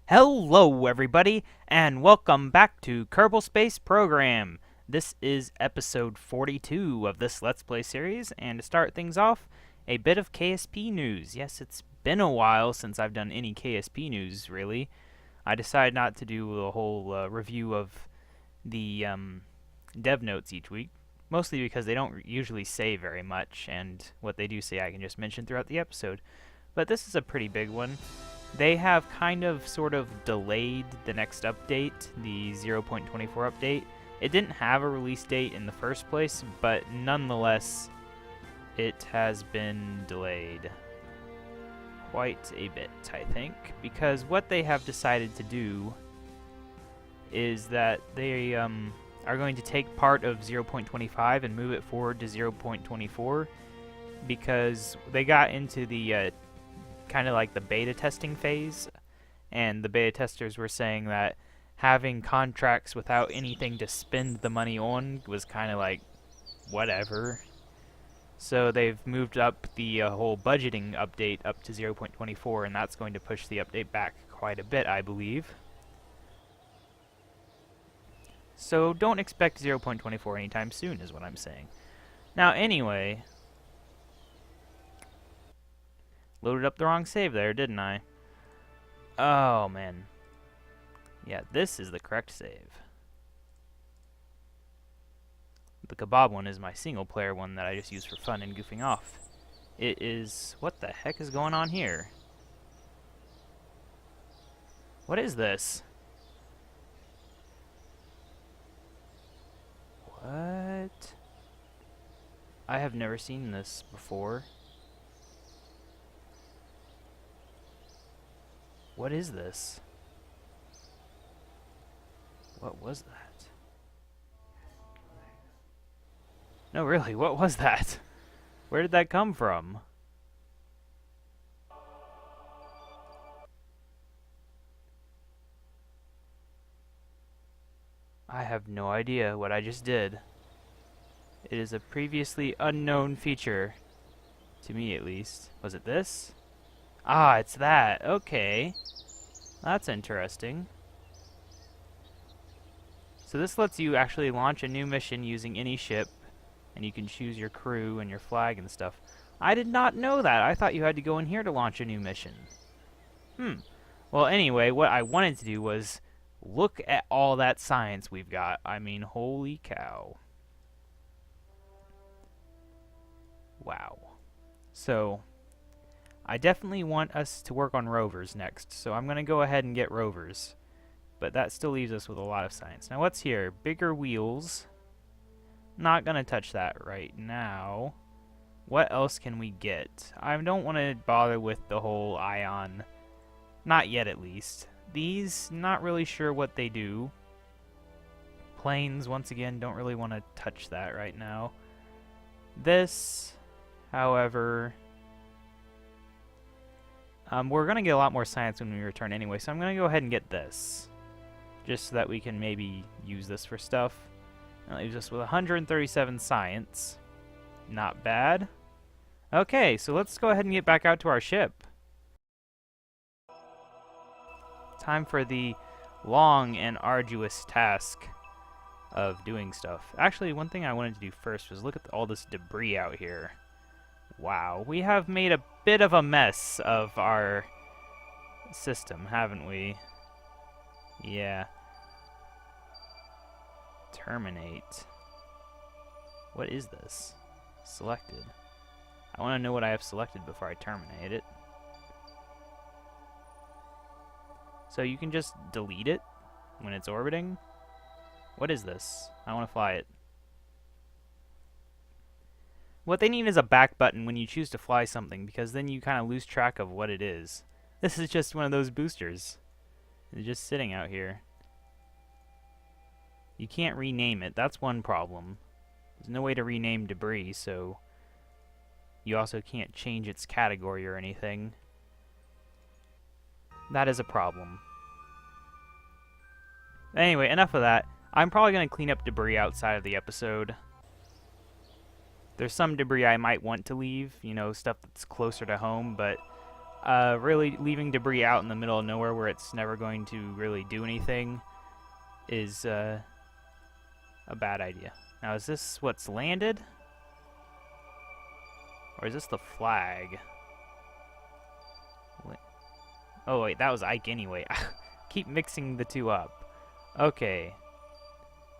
Hello everybody, and welcome back to Kerbal Space Program. This is episode 42 of this Let's Play series, and to start things off, a bit of KSP news. Yes, it's been a while since I've done any KSP news, really. I decided not to do a whole review of the dev notes each week, mostly because they don't usually say very much, and what they do say I can just mention throughout the episode. But this is a pretty big one. They have kind of sort of delayed the next update, the 0.24 update. It didn't have a release date in the first place, but nonetheless, it has been delayed quite a bit, I think, because what they have decided to do is that they are going to take part of 0.25 and move it forward to 0.24 because they got into the kind of like the beta testing phase, and the beta testers were saying that having contracts without anything to spend the money on was kind of like whatever. So they've moved up the whole budgeting update up to 0.24, and that's going to push the update back quite a bit, I believe. So don't expect 0.24 anytime soon is what I'm saying. Now anyway, loaded up the wrong save there, didn't I? Oh, man. Yeah, this is the correct save. The KaBob one is my single-player one that I just use for fun and goofing off. It is... what the heck is going on here? What is this? What? I have never seen this before. What is this? What was that? No, really, what was that? Where did that come from? I have no idea what I just did. It is a previously unknown feature. To me, at least. Was it this? Ah, it's that. Okay. That's interesting. So this lets you actually launch a new mission using any ship, and you can choose your crew and your flag and stuff. I did not know that. I thought you had to go in here to launch a new mission. Well, anyway, what I wanted to do was look at all that science we've got. I mean, holy cow. Wow. So I definitely want us to work on rovers next, so I'm going to go ahead and get rovers. But that still leaves us with a lot of science. Now what's here? Bigger wheels. Not going to touch that right now. What else can we get? I don't want to bother with the whole ion. Not yet, at least. These, not really sure what they do. Planes, once again, don't really want to touch that right now. This, however... we're going to get a lot more science when we return anyway, so I'm going to go ahead and get this. Just so that we can maybe use this for stuff. That leaves us with 137 science. Not bad. Okay, so let's go ahead and get back out to our ship. Time for the long and arduous task of doing stuff. Actually, one thing I wanted to do first was look at all this debris out here. Wow, we have made a bit of a mess of our system, haven't we? Yeah. Terminate. What is this? Selected. I want to know what I have selected before I terminate it. So you can just delete it when it's orbiting? What is this? I want to fly it. What they need is a back button when you choose to fly something, because then you kind of lose track of what it is. This is just one of those boosters. It's just sitting out here. You can't rename it. That's one problem. There's no way to rename debris, so you also can't change its category or anything. That is a problem. Anyway, enough of that. I'm probably going to clean up debris outside of the episode. There's some debris I might want to leave, you know, stuff that's closer to home, but really leaving debris out in the middle of nowhere where it's never going to really do anything is a bad idea. Now, is this what's landed? Or is this the flag? Oh, wait, that was Ike anyway. Keep mixing the two up. Okay.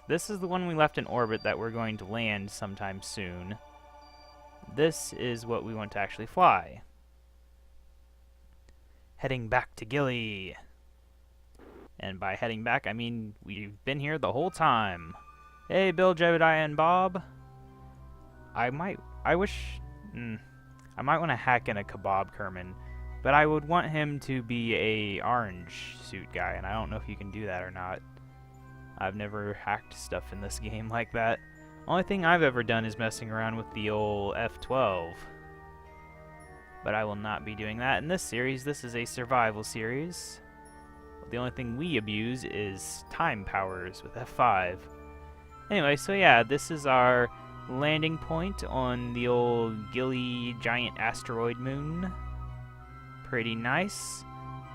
This is the one we left in orbit that we're going to land sometime soon. This is what we want to actually fly. Heading back to Gilly. And by heading back, I mean we've been here the whole time. Hey, Bill, Jebediah, and Bob. I might want to hack in a KaBob Kerman, but I would want him to be a orange suit guy, and I don't know if you can do that or not. I've never hacked stuff in this game like that. Only thing I've ever done is messing around with the old F-12. But I will not be doing that in this series. This is a survival series. The only thing we abuse is time powers with F5. Anyway, so yeah, this is our landing point on the old Gilly giant asteroid moon. Pretty nice.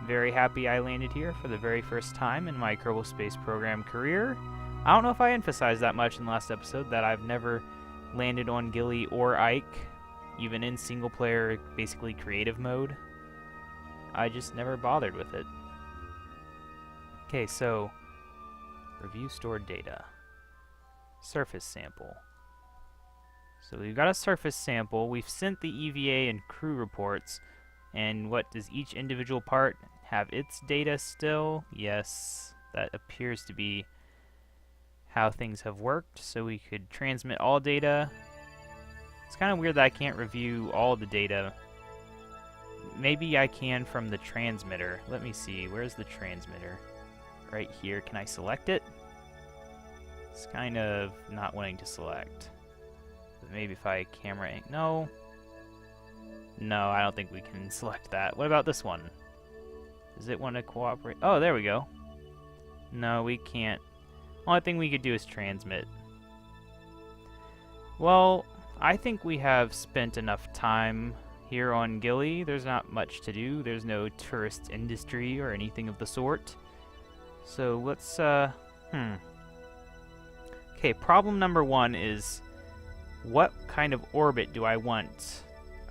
Very happy I landed here for the very first time in my Kerbal Space Program career. I don't know if I emphasized that much in the last episode, that I've never landed on Gilly or Ike, even in single-player, basically creative mode. I just never bothered with it. Okay, so review stored data. Surface sample. So we've got a surface sample. We've sent the EVA and crew reports. And what does each individual part have its data still? Yes, that appears to be how things have worked. So we could transmit all data. It's kind of weird that I can't review all the data. Maybe I can from the transmitter. Let me see. Where's the transmitter? Right here. Can I select it? It's kind of not wanting to select. But maybe if I camera... No. No, I don't think we can select that. What about this one? Does it want to cooperate? Oh, there we go. No, we can't. Only thing we could do is transmit. Well, I think we have spent enough time here on Gilly. There's not much to do. There's no tourist industry or anything of the sort. So let's, Okay, problem number one is, what kind of orbit do I want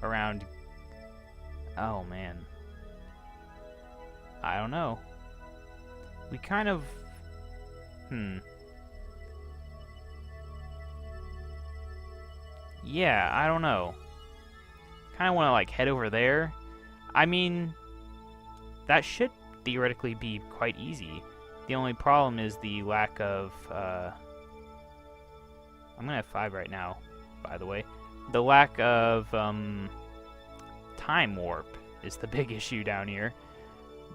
around... Oh, man. I don't know. We kind of... Yeah, I don't know. Kind of want to, like, head over there. I mean, that should theoretically be quite easy. The only problem is the lack of, I'm gonna have 5 right now, by the way. The lack of, time warp is the big issue down here.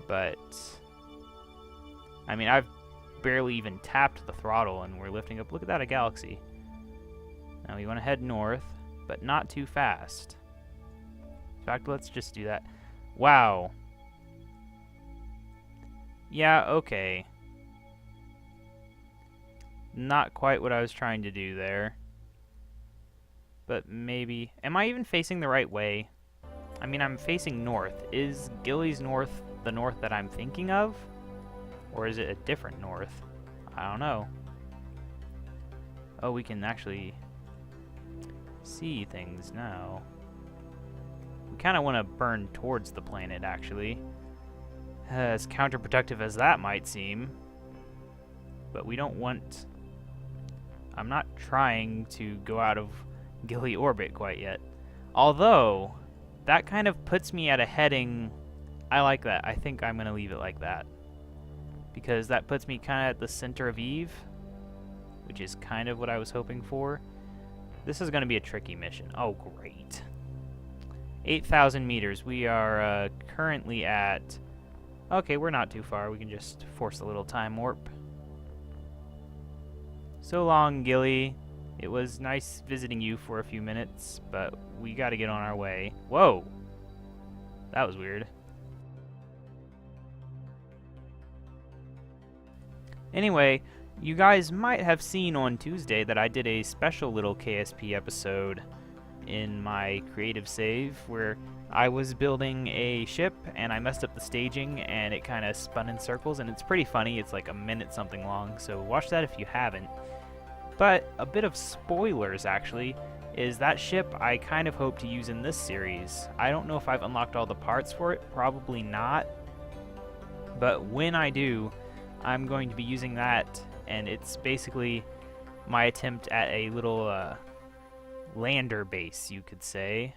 But, I mean, I've barely even tapped the throttle and we're lifting up. Look at that, a galaxy. Now we want to head north, but not too fast. In fact, let's just do that. Wow. Yeah, okay. Not quite what I was trying to do there. But maybe... Am I even facing the right way? I mean, I'm facing north. Is Gilly's north the north that I'm thinking of? Or is it a different north? I don't know. Oh, we can actually see things now. We kind of want to burn towards the planet, actually. As counterproductive as that might seem. But we don't want... I'm not trying to go out of Gilly orbit quite yet. Although, that kind of puts me at a heading... I like that. I think I'm going to leave it like that. Because that puts me kind of at the center of Eve, which is kind of what I was hoping for. This is going to be a tricky mission. Oh, great. 8,000 meters. We are currently at... Okay, we're not too far. We can just force a little time warp. So long, Gilly. It was nice visiting you for a few minutes, but we got to get on our way. Whoa! That was weird. Anyway, you guys might have seen on Tuesday that I did a special little KSP episode in my creative save where I was building a ship and I messed up the staging and it kind of spun in circles, and it's pretty funny. It's like a minute something long, so watch that if you haven't. But a bit of spoilers, actually, is that ship I kind of hope to use in this series. I don't know if I've unlocked all the parts for it, probably not. But when I do, I'm going to be using that, and it's basically my attempt at a little lander base, you could say.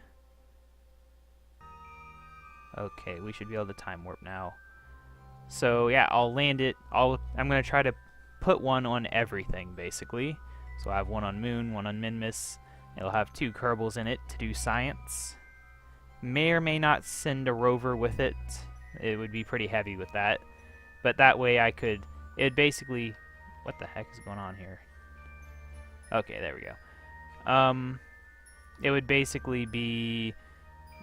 Okay, we should be able to time warp now. So yeah, I'll land it. I'm going to try to put one on everything, basically. So I have one on Moon, one on Minmus. It'll have 2 Kerbals in it to do science. May or may not send a rover with it. It would be pretty heavy with that. But that way I could... It basically... What the heck is going on here? Okay, there we go. It would basically be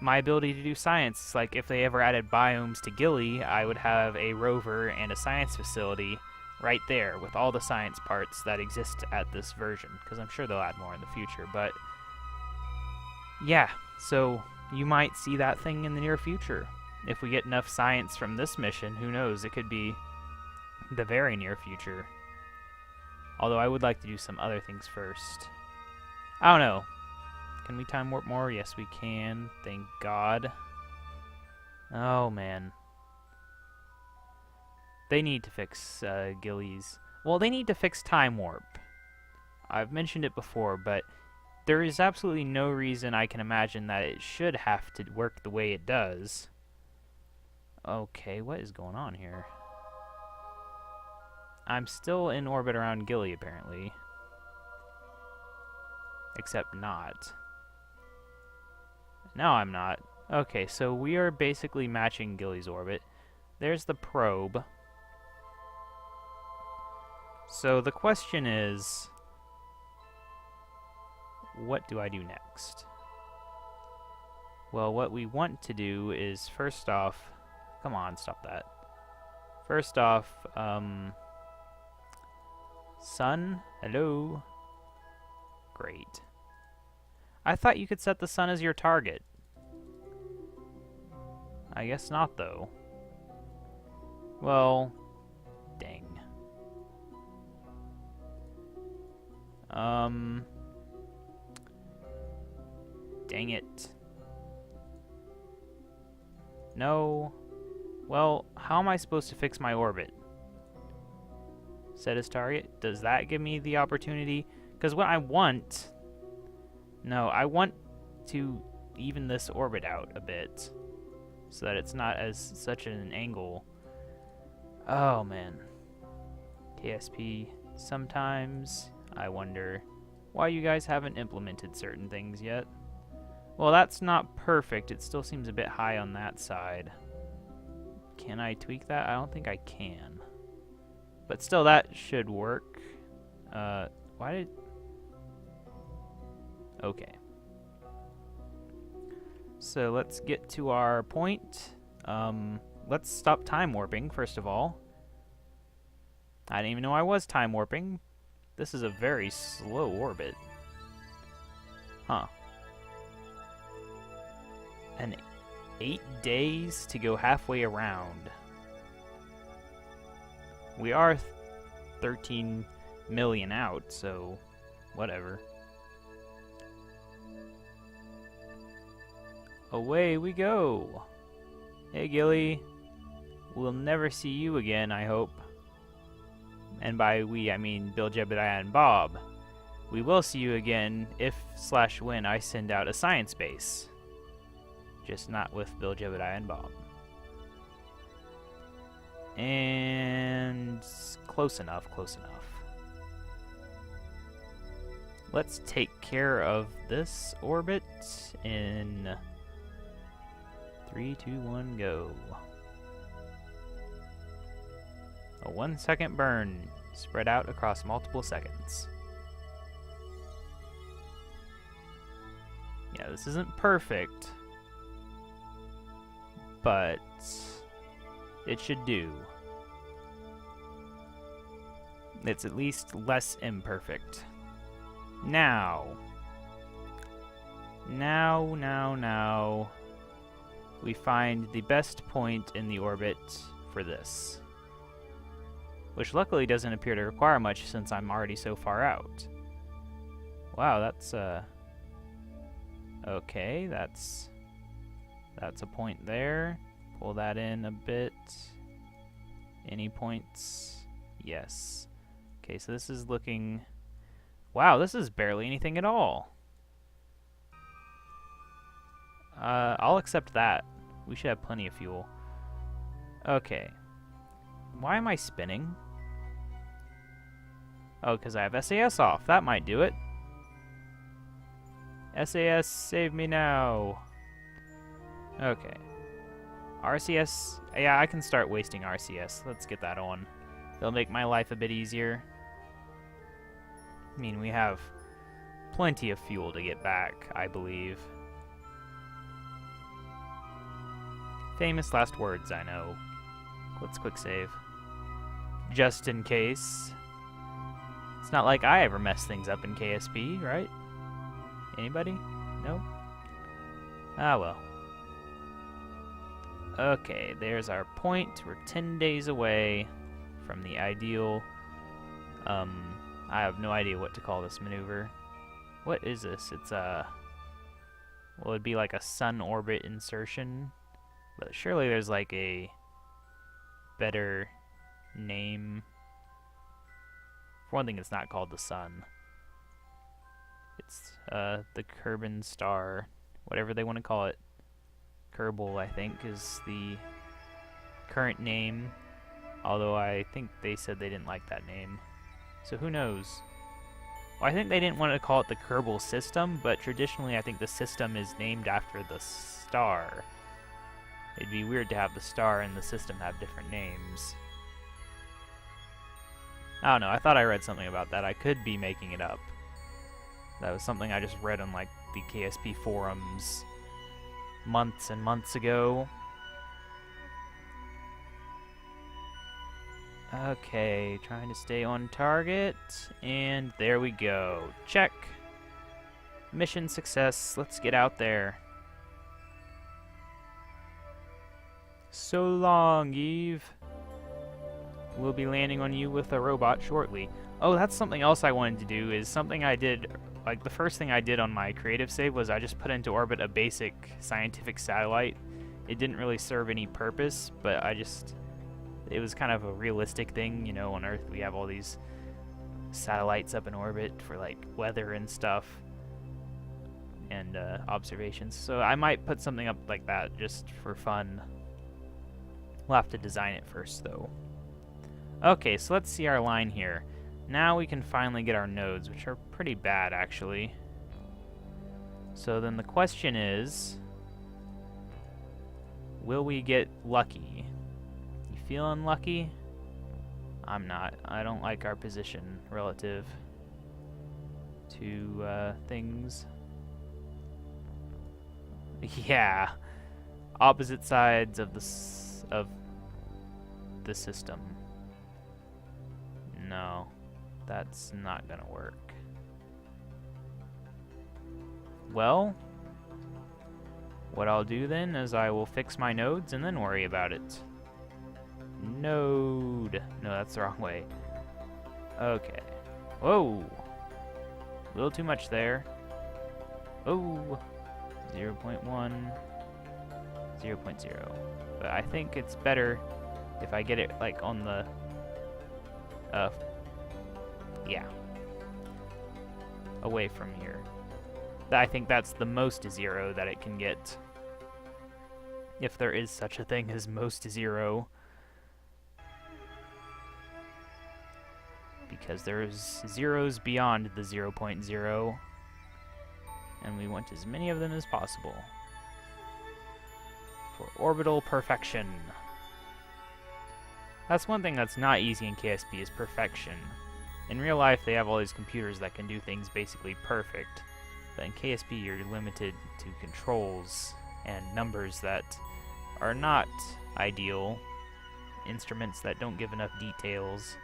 my ability to do science. Like, if they ever added biomes to Gilly, I would have a rover and a science facility right there with all the science parts that exist at this version, because I'm sure they'll add more in the future. But yeah, so you might see that thing in the near future. If we get enough science from this mission, who knows, it could be the very near future. Although I would like to do some other things first. I don't know. Can we time warp more? Yes, we can. Thank God. Oh, man. They need to fix Gillies. Well, they need to fix time warp. I've mentioned it before, but there is absolutely no reason I can imagine that it should have to work the way it does. Okay, what is going on here? I'm still in orbit around Gilly, apparently. Except not. No, I'm not. Okay, so we are basically matching Gilly's orbit. There's the probe. So the question is, what do I do next? Well, what we want to do is, first off... Come on, stop that. First off, sun? Hello? Great. I thought you could set the sun as your target. I guess not, though. Well, dang. Dang it. No. Well, how am I supposed to fix my orbit? Set as target? Does that give me the opportunity? Because what I want... No, I want to even this orbit out a bit, so that it's not as such an angle. Oh, man. KSP, sometimes I wonder why you guys haven't implemented certain things yet. Well, that's not perfect. It still seems a bit high on that side. Can I tweak that? I don't think I can. But still, that should work. Why did... Okay. So let's get to our point. Let's stop time warping, first of all. I didn't even know I was time warping. This is a very slow orbit. Huh. And 8 days to go halfway around. We are 13 million out, so whatever. Away we go. Hey, Gilly. We'll never see you again, I hope. And by we, I mean Bill, Jebediah, and Bob. We will see you again if/when I send out a science base. Just not with Bill, Jebediah, and Bob. And close enough, close enough. Let's take care of this orbit in 3, 2, 1, go. A 1-second burn spread out across multiple seconds. Yeah, this isn't perfect, but it should do. It's at least less imperfect. Now, Now, we find the best point in the orbit for this. Which luckily doesn't appear to require much since I'm already so far out. Wow, that's, okay, that's a point there. Pull that in a bit. Any points? Yes. Okay, so this is looking... Wow, this is barely anything at all. I'll accept that. We should have plenty of fuel. Okay. Why am I spinning? Oh, because I have SAS off. That might do it. SAS, save me now. Okay. RCS, yeah, I can start wasting RCS. Let's get that on. It'll make my life a bit easier. I mean, we have plenty of fuel to get back, I believe. Famous last words, I know. Let's quick save. Just in case. It's not like I ever mess things up in KSP, right? Anybody? No? Ah, well. Okay, there's our point. We're 10 days away from the ideal. I have no idea what to call this maneuver. What is this? It's well, it'd be like a sun orbit insertion. But surely there's like a better name. For one thing, it's not called the sun. It's the Kerbal star, whatever they want to call it. Kerbal, I think, is the current name. Although I think they said they didn't like that name. So who knows? Well, I think they didn't want to call it the Kerbal system, but traditionally I think the system is named after the star. It'd be weird to have the star and the system have different names. I don't know, I thought I read something about that. I could be making it up. That was something I just read on like the KSP forums months and months ago. Okay, trying to stay on target, and there we go. Check. Mission success. Let's get out there. So long, Eve. We'll be landing on you with a robot shortly. Oh, that's something else I wanted to do, is something I did, like the first thing I did on my creative save was I just put into orbit a basic scientific satellite. It didn't really serve any purpose, but it was kind of a realistic thing, you know, on Earth we have all these satellites up in orbit for like weather and stuff and observations. So I might put something up like that just for fun. We'll have to design it first though. Okay, so let's see our line here. Now we can finally get our nodes, which are pretty bad actually. So then the question is, will we get lucky? You feeling lucky? I'm not. I don't like our position relative to things. Yeah, opposite sides of the system. No, that's not gonna work. Well, what I'll do then is I will fix my nodes and then worry about it. Node. No, that's the wrong way. Okay. Whoa. A little too much there. Oh. 0.1. 0.0. But I think it's better if I get it like on the yeah, away from here. I think that's the most zero that it can get, if there is such a thing as most zero, because there's zeros beyond the 0.0 and we want as many of them as possible for orbital perfection. That's one thing that's not easy in KSP, is perfection. In real life, they have all these computers that can do things basically perfect. But in KSP, you're limited to controls and numbers that are not ideal. Instruments that don't give enough details.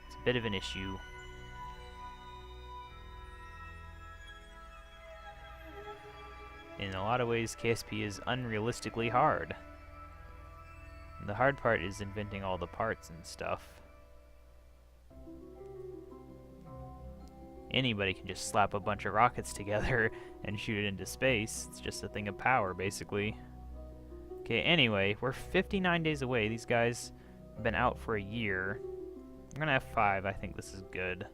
It's a bit of an issue. in a lot of ways, KSP is unrealistically hard. The hard part is inventing all the parts and stuff. Anybody can just slap a bunch of rockets together and shoot it into space. It's just a thing of power, basically. Okay, anyway, we're 59 days away. These guys have been out for a year. We're gonna have 5. I think this is good.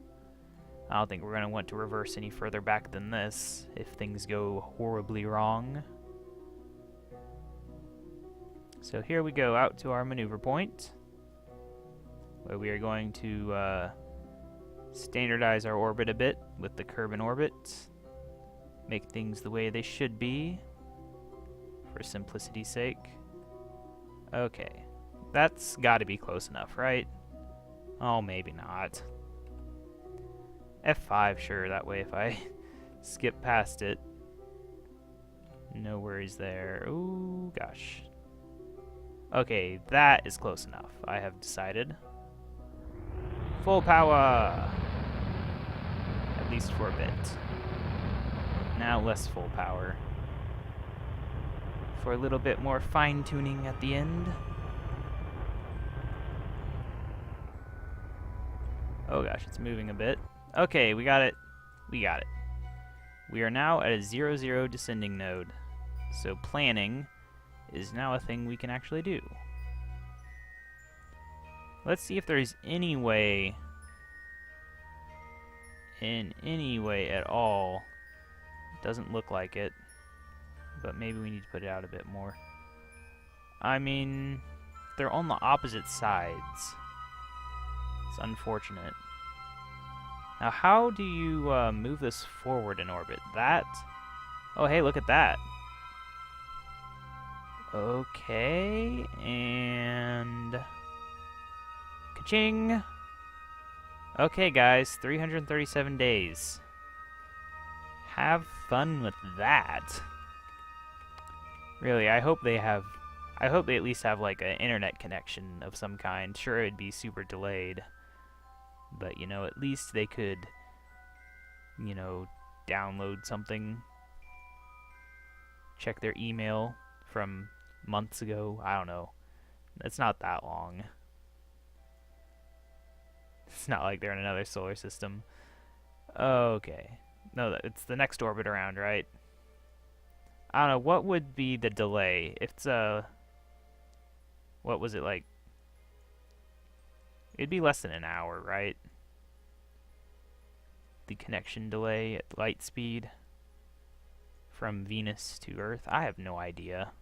I don't think we're gonna want to reverse any further back than this if things go horribly wrong. So here we go out to our maneuver point, where we are going to standardize our orbit a bit with the Kerbal orbit. Make things the way they should be, for simplicity's sake. Okay, that's gotta be close enough, right? Oh, maybe not. F5, sure, that way if I skip past it, no worries there. Ooh, gosh. Okay, that is close enough, I have decided. Full power! At least for a bit. Now less full power. For a little bit more fine-tuning at the end. Oh gosh, it's moving a bit. Okay, we got it. We got it. We are now at a 0-0 descending node. So planning is now a thing we can actually do. Let's see if there's any way, in any way at all. Doesn't look like it, but maybe we need to put it out a bit more. I mean, they're on the opposite sides. It's unfortunate. Now, how do you move this forward in orbit? That? Oh, hey, look at that. Okay, and... Ka-ching! Okay, guys, 337 days. Have fun with that. Really, I hope they at least have, like, an internet connection of some kind. Sure, it'd be super delayed. But, you know, at least they could, you know, download something. Check their email from months ago. I don't know. It's not that long. It's not like they're in another solar system. Okay. No, it's the next orbit around, right? I don't know. What would be the delay? If it's what was it like? It'd be less than an hour, right? The connection delay at light speed from Venus to Earth. I have no idea.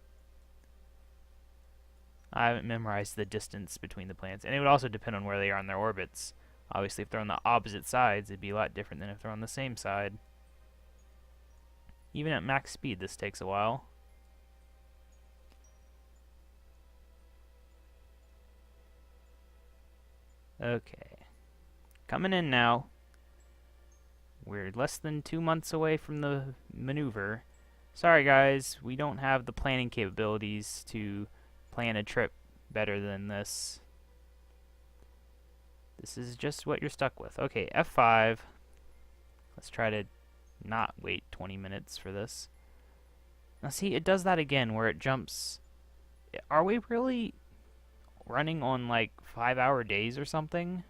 I haven't memorized the distance between the planets. And it would also depend on where they are on their orbits. Obviously, if they're on the opposite sides, it'd be a lot different than if they're on the same side. Even at max speed, this takes a while. Okay. Coming in now. We're less than 2 months away from the maneuver. Sorry guys, we don't have the planning capabilities to plan a trip better than this. This is just what you're stuck with. Okay, F5. Let's try to not wait 20 minutes for this. Now see, it does that again where it jumps. Are we really running on like 5-hour days or something?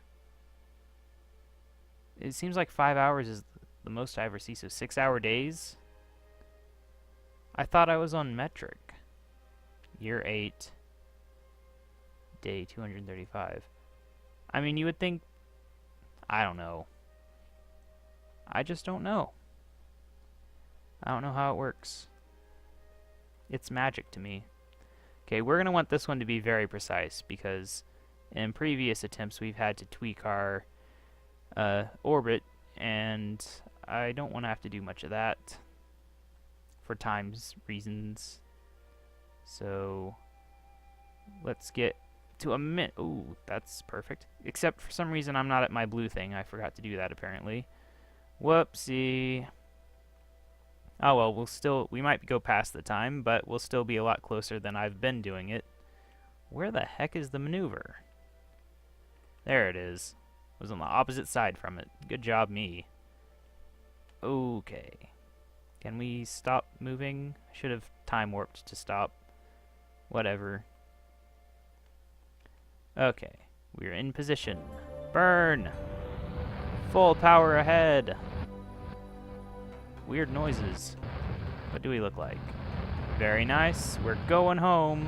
It seems like 5 hours is the most I ever see, so 6-hour days? I thought I was on metric. Year 8, day 235. I mean, you would think... I don't know. I just don't know. I don't know how it works. It's magic to me. Okay, we're going to want this one to be very precise, because in previous attempts we've had to tweak our orbit, and I don't want to have to do much of that for time's reasons. So let's get to a minute. Ooh, that's perfect. Except for some reason I'm not at my blue thing. I forgot to do that apparently. Whoopsie. Oh well, we might go past the time, but we'll still be a lot closer than I've been doing it. Where the heck is the maneuver? There it is. Was on the opposite side from it. Good job, me. Okay. Can we stop moving? I should have time warped to stop. Whatever. Okay, we're in position. Burn! Full power ahead! Weird noises. What do we look like? Very nice. We're going home.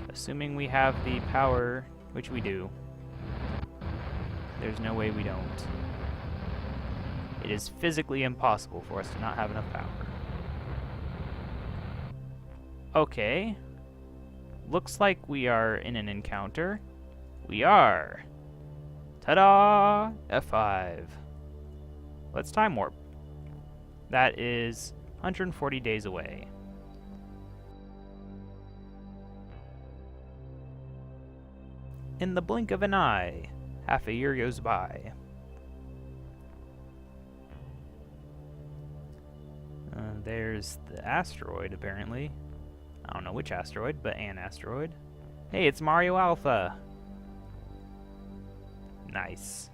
Assuming we have the power, which we do. There's no way we don't. It is physically impossible for us to not have enough power. Okay. Looks like we are in an encounter. We are. Ta-da! F5. Let's time warp. That is 140 days away. In the blink of an eye, half a year goes by. There's the asteroid, apparently. I don't know which asteroid, but an asteroid. Hey, it's Mario Alpha! Nice.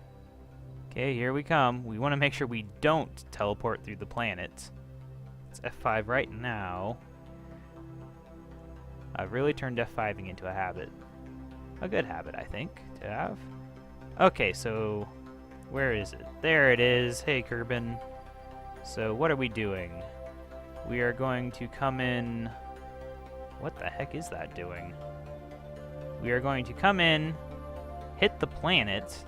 Okay, here we come. We want to make sure we don't teleport through the planet. It's F5 right now. I've really turned F5ing into a habit. A good habit, I think, to have. Okay, so where is it? There it is. Hey, Kerbin. So what are we doing? We are going to come in... What the heck is that doing? We are going to come in, hit the planet,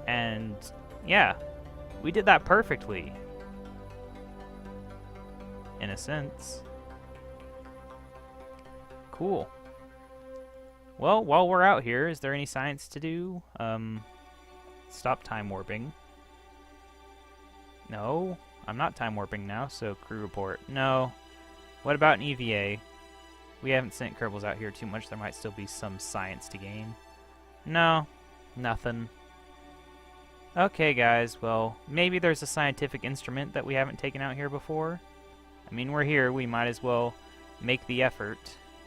and yeah, we did that perfectly. In a sense. Cool. Well, while we're out here, is there any science to do? Stop time warping. No, I'm not time warping now, so crew report. No. What about an EVA? We haven't sent Kerbals out here too much. There might still be some science to gain. No, nothing. Okay, guys, well, maybe there's a scientific instrument that we haven't taken out here before. I mean, we're here. We might as well make the effort.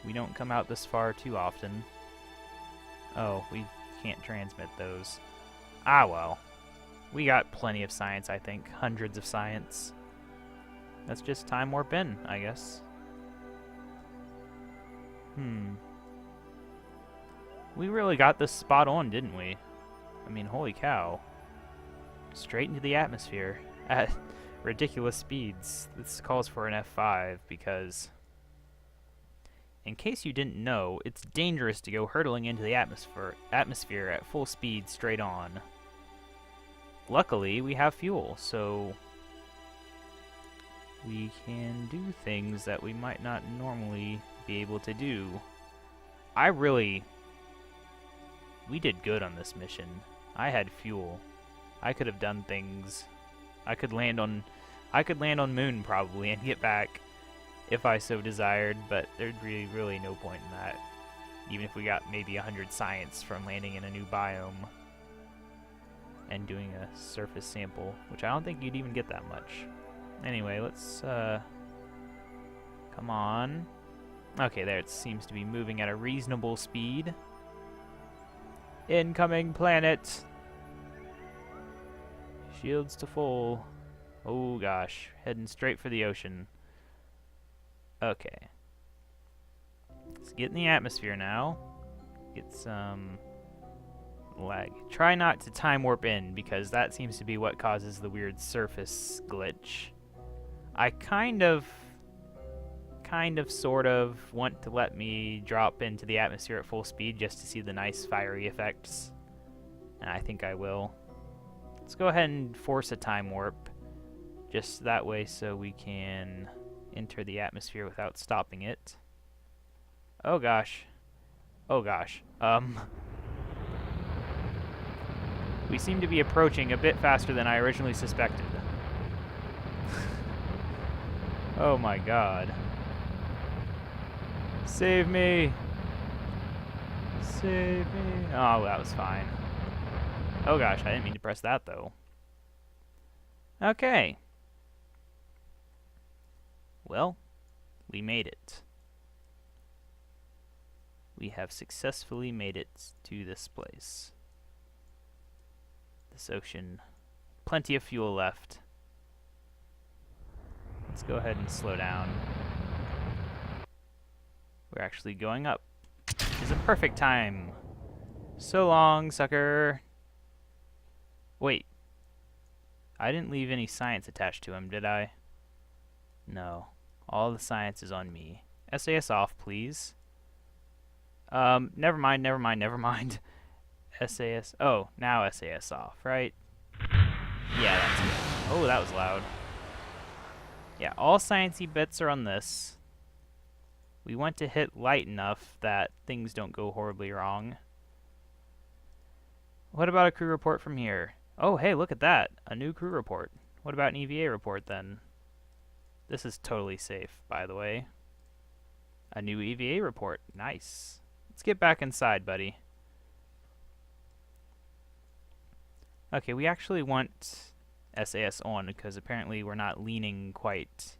We don't come out this far too often. Oh, we can't transmit those. Ah, well. We got plenty of science, I think. Hundreds of science. Let's just time warp in, I guess. We really got this spot on, didn't we? I mean, holy cow. Straight into the atmosphere at ridiculous speeds. This calls for an F5 because, in case you didn't know, it's dangerous to go hurtling into the atmosphere at full speed straight on. Luckily, we have fuel, so we can do things that we might not normally be able to do. We did good on this mission. I had fuel. I could have done things. I could land on Moon probably and get back if I so desired, but there'd be really no point in that. Even if we got maybe 100 science from landing in a new biome and doing a surface sample, which I don't think you'd even get that much. Anyway, let's come on. Okay, there it seems to be moving at a reasonable speed. Incoming planet. Shields to full. Oh gosh, heading straight for the ocean. Okay. Let's get in the atmosphere now. Get some lag. Try not to time warp in, because that seems to be what causes the weird surface glitch. I kind of, sort of want to let me drop into the atmosphere at full speed just to see the nice fiery effects. And I think I will. Let's go ahead and force a time warp. Just that way so we can enter the atmosphere without stopping it. Oh gosh. Oh gosh. We seem to be approaching a bit faster than I originally suspected. Oh my god. Save me! Save me! Oh, that was fine. Oh gosh, I didn't mean to press that though. Okay. Well, we made it. We have successfully made it to this place. This ocean. Plenty of fuel left. Let's go ahead and slow down. We're actually going up, which is a perfect time. So long, sucker. Wait. I didn't leave any science attached to him, did I? No. All the science is on me. SAS off, please. Never mind. SAS. Oh, now SAS off, right? Yeah, that's good. Oh, that was loud. Yeah, all sciencey bits are on this. We want to hit light enough that things don't go horribly wrong. What about a crew report from here? Oh, hey, look at that. A new crew report. What about an EVA report, then? This is totally safe, by the way. A new EVA report. Nice. Let's get back inside, buddy. Okay, we actually want SAS on, because apparently we're not leaning quite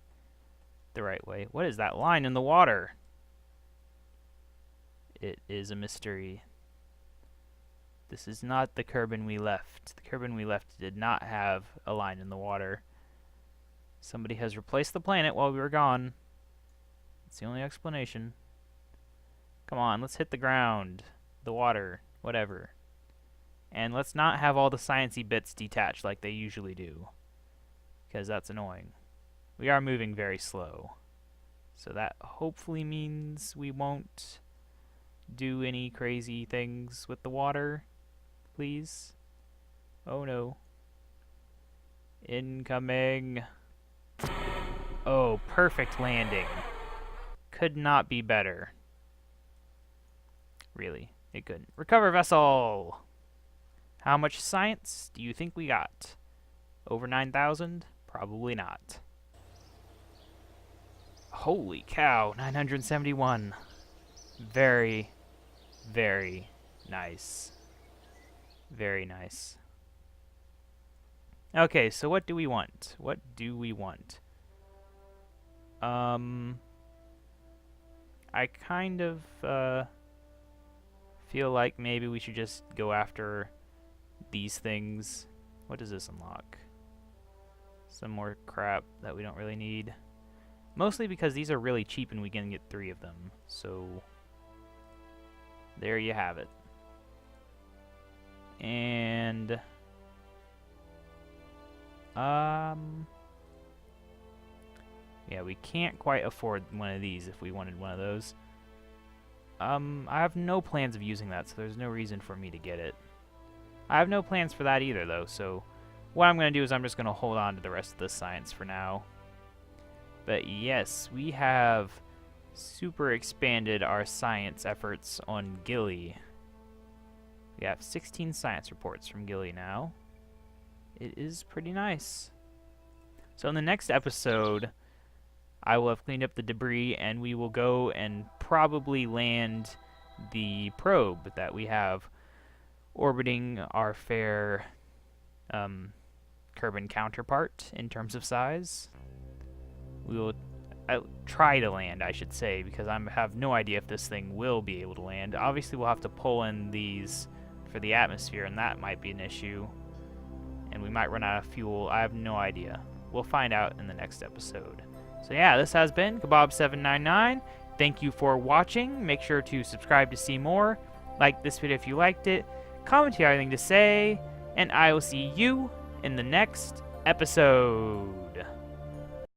the right way. What is that line in the water? It is a mystery. This is not the Kerbin we left. The Kerbin we left did not have a line in the water. Somebody has replaced the planet while we were gone. It's the only explanation. Come on, let's hit the ground, the water, whatever. And let's not have all the sciencey bits detached like they usually do, because that's annoying. We are moving very slow, so that hopefully means we won't do any crazy things with the water. Please. Oh no. Incoming. Oh, perfect landing. Could not be better. Really, it couldn't. Recover vessel! How much science do you think we got? Over 9,000? Probably not. Holy cow, 971. Very, very nice. Very nice. Okay, so what do we want? What do we want? I kind of feel like maybe we should just go after these things. What does this unlock? Some more crap that we don't really need. Mostly because these are really cheap and we can get 3 of them. So there you have it. And yeah, we can't quite afford one of these if we wanted one of those. I have no plans of using that, so there's no reason for me to get it. I have no plans for that either, though, so what I'm going to do is I'm just going to hold on to the rest of the science for now. But yes, we have super expanded our science efforts on Gilly. We have 16 science reports from Gilly now. It is pretty nice. So in the next episode, I will have cleaned up the debris and we will go and probably land the probe that we have orbiting our fair Kerbin counterpart in terms of size. We will try to land, I should say, because I have no idea if this thing will be able to land. Obviously, we'll have to pull in these for the atmosphere, and that might be an issue. And we might run out of fuel. I have no idea. We'll find out in the next episode. So yeah, this has been KaBob799. Thank you for watching. Make sure to subscribe to see more. Like this video if you liked it. Comment if you have anything to say. And I will see you in the next episode.